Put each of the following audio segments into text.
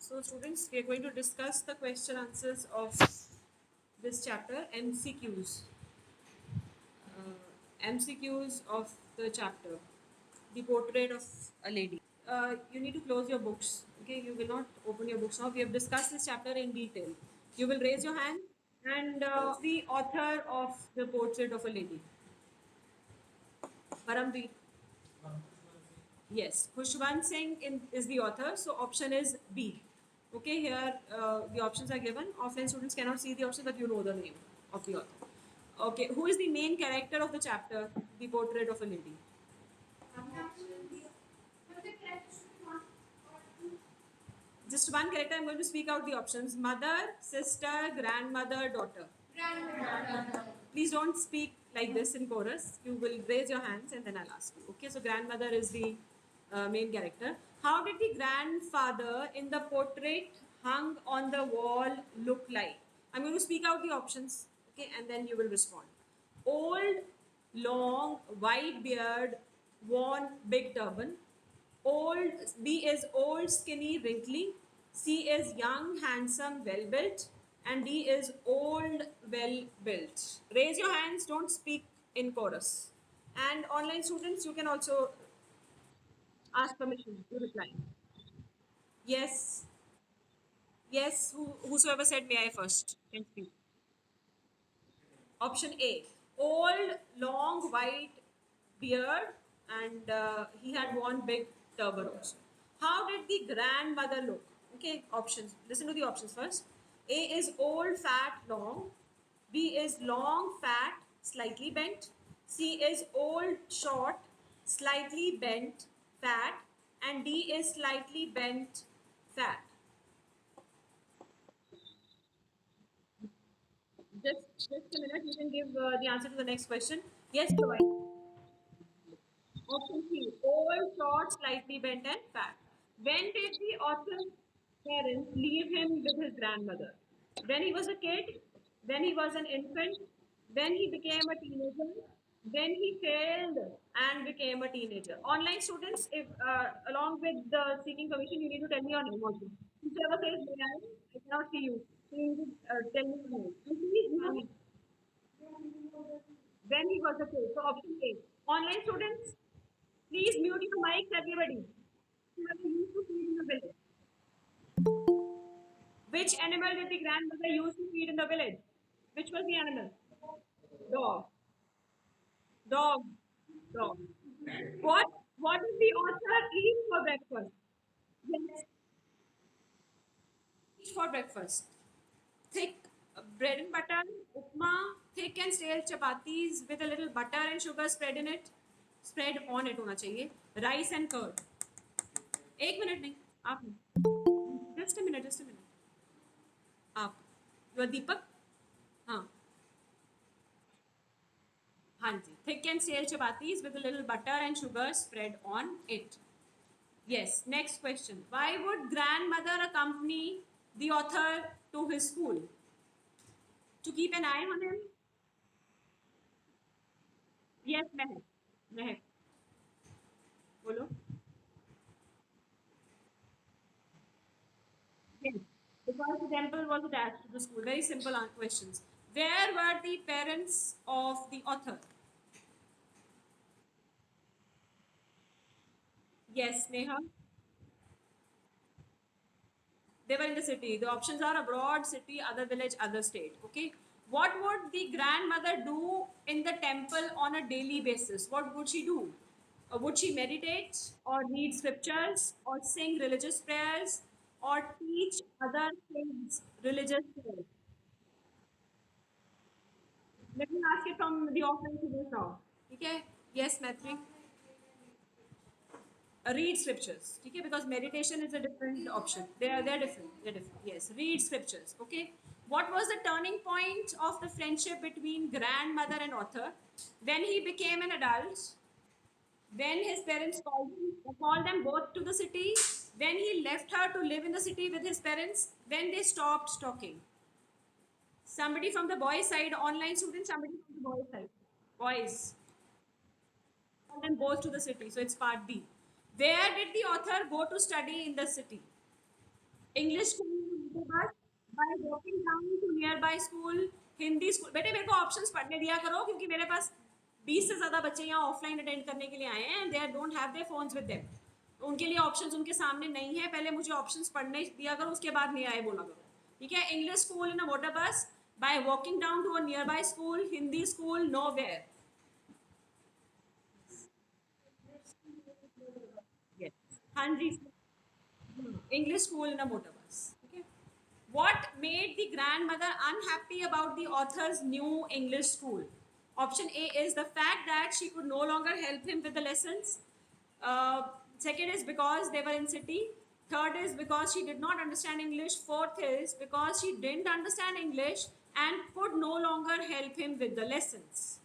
So students, we are going to discuss the question answers of this chapter, MCQs. MCQs of the chapter, the portrait of a lady. You need to close your books. Okay, you will not open your books now. We have discussed this chapter in detail. You will raise your hand and the author of the portrait of a lady. Paramveer. Yes, Khushwant Singh is the author, so option is B. Okay, here the options are given. Offline students cannot see the option, but you know the name of the author. Okay, who is the main character of the chapter, The Portrait of a Lady? Just one character, I'm going to speak out the options. Mother, sister, grandmother, daughter. Please don't speak like this in chorus. You will raise your hands and then I'll ask you. Okay, so grandmother is the main character. How did the grandfather in the portrait hung on the wall look like? I'm going to speak out the options, okay, and then you will respond. Old, long, white beard, worn big turban. Old, B is old, skinny, wrinkly. C is young, handsome, well built. And D is old, well built. Raise your hands, don't speak in chorus. And online students, you can also ask permission to reply. Yes, yes, whosoever said may I first can speak. Option A, old, long, white beard, and he had worn big turban also. How did the grandmother look? Okay, options. Listen to the options first. A is old, fat, long. B is long, fat, slightly bent. C is old, short, slightly bent, fat. And D is slightly bent, fat. Just a minute, you can give the answer to the next question. Yes, provide. Option C, old, short, slightly bent and fat. When did the author's parents leave him with his grandmother? When he was a kid, when he was an infant, when he became a teenager, when he failed and became a teenager. Online students, if along with the seeking permission, you need to tell me your name also. Whoever says, I cannot see you. So you need to tell me your name. And please mute when he was a kid. So option A. Online students, please mute your mics, everybody. Whoever used to feed in the village. Which animal did the grandmother use to feed in the village? Which was the animal? Dog. Dog. Dog. What? What did the author eat for breakfast? Yes. Eat for breakfast. Thick bread and butter, upma, thick and stale chapatis with a little butter and sugar spread in it. Spread on it होना चाहिए. Rice and curd. एक minute नहीं आप just a minute आप you are दीपक हाँ हाँ जी thick and stale chapatis with a little butter and sugar spread on it. Yes, next question. Why would grandmother accompany the author to his school? To keep an eye on him? Yes, Mehak बोलो. Yes, because the temple was attached to the school. Very simple questions. Where were the parents of the author? Yes, Neha. They were in the city. The options are abroad, city, other village, other state. Okay. What would the grandmother do in the temple on a daily basis? What would she do? Would she meditate or read scriptures or sing religious prayers or teach other kids religious prayers? Let me ask it from the offline students now. Okay? Yes, Maitri. Read scriptures. Okay? Because meditation is a different option. They're different. They're different. Yes. Read scriptures. Okay. What was the turning point of the friendship between grandmother and author? When he became an adult, when his parents called them both to the city, when he left her to live in the city with his parents, when they stopped talking. Somebody from the boys' side, online students, somebody from the boys' side. Boys. Called them both to the city. So it's part B. Where did the author go to study in the city? English school bus by walking down to nearby school. Hindi school बेटे मेरे को options पढ़ने दिया करो क्योंकि मेरे पास 20 से ज़्यादा बच्चे यहाँ ऑफलाइन अटेंड करने के लिए आए हैं and they don't have their phones with them. उनके लिए ऑप्शंस उनके सामने नहीं है. पहले मुझे ऑप्शंस पढ़ने दिया करो उसके बाद नहीं आए बोला करो. ठीक है. English school in a water bus by walking down to a nearby school. Hindi school nowhere. हाँ जी. English school in a motor bus. Okay. What made the grandmother unhappy about the author's new English school? Option A is the fact that she could no longer help him with the lessons. Second is because they were in city. Third is because she did not understand English. Fourth is because she didn't understand English and could no longer help him with the lessons.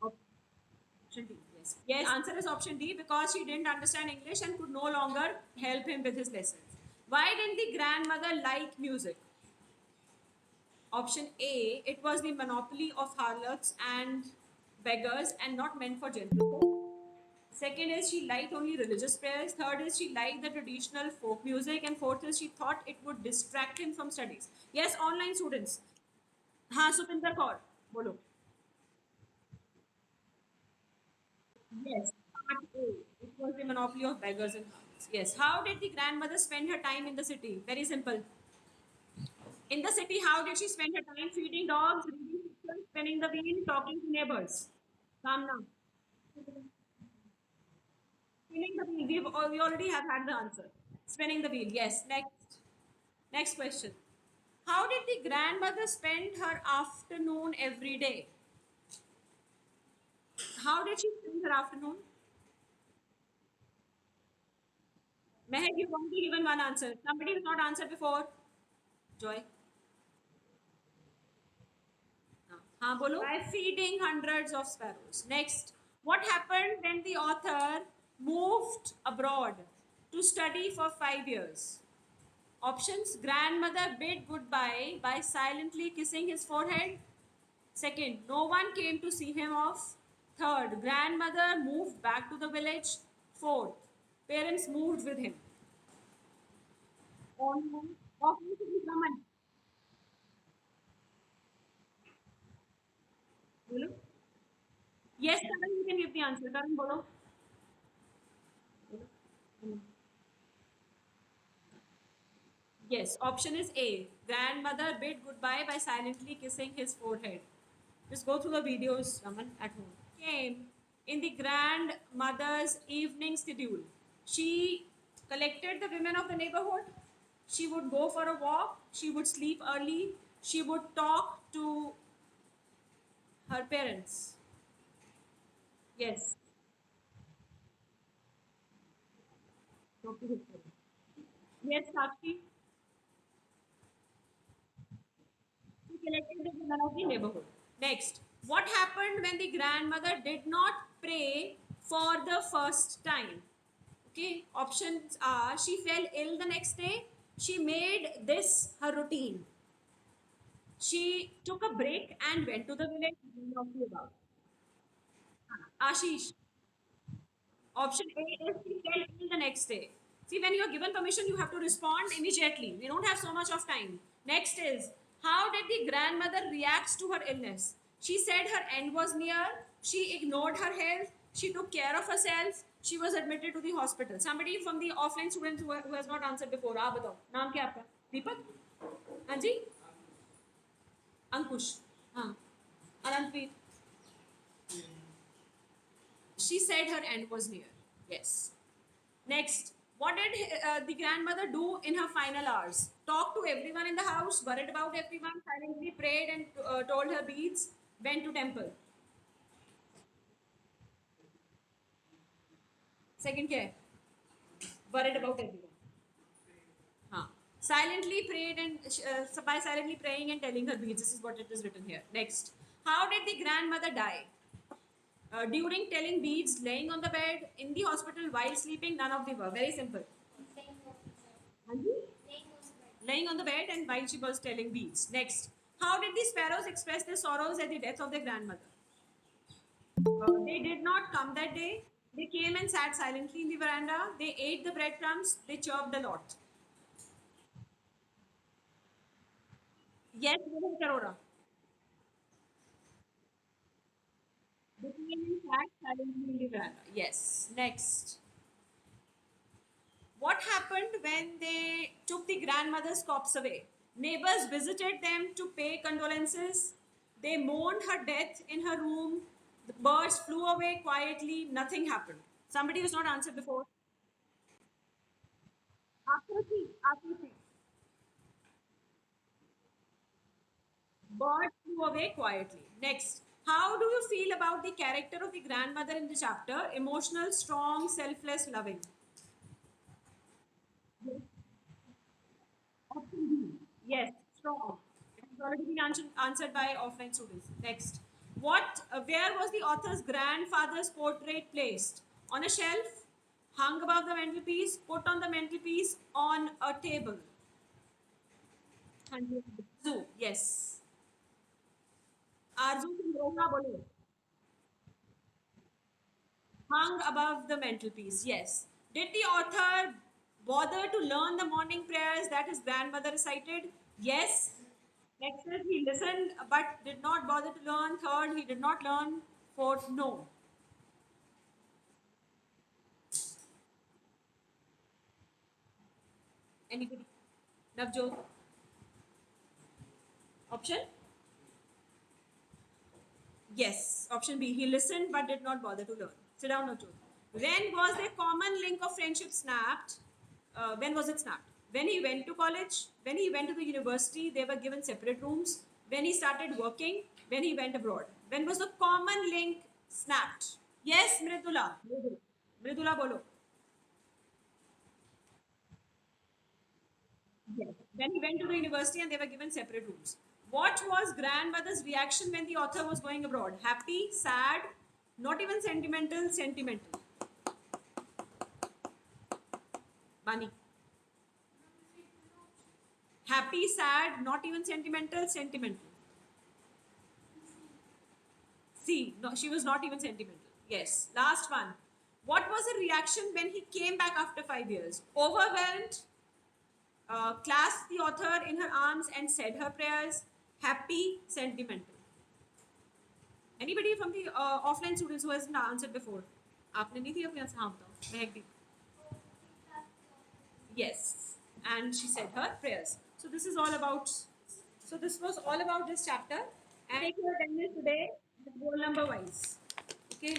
Option D. Yes. Yes. Answer is option D because she didn't understand English and could no longer help him with his lessons. Why didn't the grandmother like music? Option A. It was the monopoly of harlots and beggars and not meant for gentlefolk. Second is she liked only religious prayers. Third is she liked the traditional folk music. And fourth is she thought it would distract him from studies. Yes, online students. हाँ सुपिंदर कौर बोलो. Yes, part A. It was the monopoly of beggars and harlots. Yes. How did the grandmother spend her time in the city? Very simple. In the city, how did she spend her time? Feeding dogs, reading pictures, spinning the wheel, talking to neighbors. Calm down. Spinning the wheel. We already have had the answer. Spinning the wheel. Yes. Next question. How did the grandmother spend her afternoon every day? How did she spend her afternoon? Mehak, you've only given one answer. Somebody has not answered before. Joy. हाँ बोलो. By feeding hundreds of sparrows. Next, what happened when the author moved abroad to study for 5 years? Options: grandmother bid goodbye by silently kissing his forehead. Second, no one came to see him off. Third, grandmother moved back to the village. Fourth, parents moved with him. बोलो. Yes, Karan, you can give the answer. Karan, bolo. Yes, option is A. Grandmother bid goodbye by silently kissing his forehead. Just go through the videos, Raman, at home. Came in the grandmother's evening schedule. She collected the women of the neighborhood. She would go for a walk. She would sleep early. She would talk to her parents. Yes. Talk to his parents. Yes, Sakshi. She collected the women of the neighborhood. Next, what happened when the grandmother did not pray for the first time? Okay, options are she fell ill the next day, she made this her routine, she took a break and went to the village. About. Ashish, option A is she fell ill the next day. See, when you are given permission, you have to respond immediately. We don't have so much of time. Next is, how did the grandmother react to her illness? She said her end was near. She ignored her health. She took care of herself. She was admitted to the hospital. Somebody from the offline students who has not answered before. आप बताओ नाम क्या आपका? दीपक? हाँ जी? अंकुश. हाँ. अनंतवीर. She said her end was near. Yes. Next, what did the grandmother do in her final hours? Talked to everyone in the house, worried about everyone, silently prayed and told her beads, went to temple. Second क्या है? Worried about everyone. हाँ. Silently prayed and by silently praying and telling her beads. This is what it is written here. Next, how did the grandmother die? During telling beads, laying on the bed, in the hospital, while sleeping, none of the above. Very simple. Laying on the bed and while she was telling beads. Next, how did the sparrows express their sorrows at the death of their grandmother? They did not come that day. They came and sat silently in the veranda. They ate the breadcrumbs. They chirped a lot. Yes, Rohit Arora. They came and sat silently in the veranda. Yes. Next. What happened when they took the grandmother's corpse away? Neighbors visited them to pay condolences. They mourned her death in her room. The birds flew away quietly. Nothing happened. Somebody who's not answered before. Akriti, Akriti. Birds flew away quietly. Next. How do you feel about the character of the grandmother in the chapter? Emotional, strong, selfless, loving. Option B. Yes, strong. It has already been answered by offline students. Next. Where was the author's grandfather's portrait placed? On a shelf, hung above the mantelpiece, put on the mantelpiece, on a table. Zoo. Yes. Arzu तुम रोना बोलो. Hung above the mantelpiece. Yes. Did the author bother to learn the morning prayers that his grandmother recited? Yes. Next is he listened but did not bother to learn. Third, he did not learn. Fourth, no. Anybody? Navjot? Option? Yes. Option B. He listened but did not bother to learn. Sit down, Navjot. When was the common link of friendship snapped? When was it snapped? When he went to college, when he went to the university, they were given separate rooms. When he started working, when he went abroad. When was the common link snapped? Yes, Mridula. Mridula, bolo. Yes. When he went to the university and they were given separate rooms. What was grandmother's reaction when the author was going abroad? Happy, sad, not even sentimental, sentimental. Bani. Happy, sad, not even sentimental, sentimental. C. No, she was not even sentimental. Yes. Last one. What was her reaction when he came back after 5 years? Overwhelmed, clasped the author in her arms and said her prayers. Happy, sentimental. Anybody from the offline students who hasn't answered before? आपने नहीं थी अपने हाँ बताओ महक दी. Yes, and she said her prayers. So this is all about. So this was all about this chapter. And take your attendance today, roll number wise. Okay.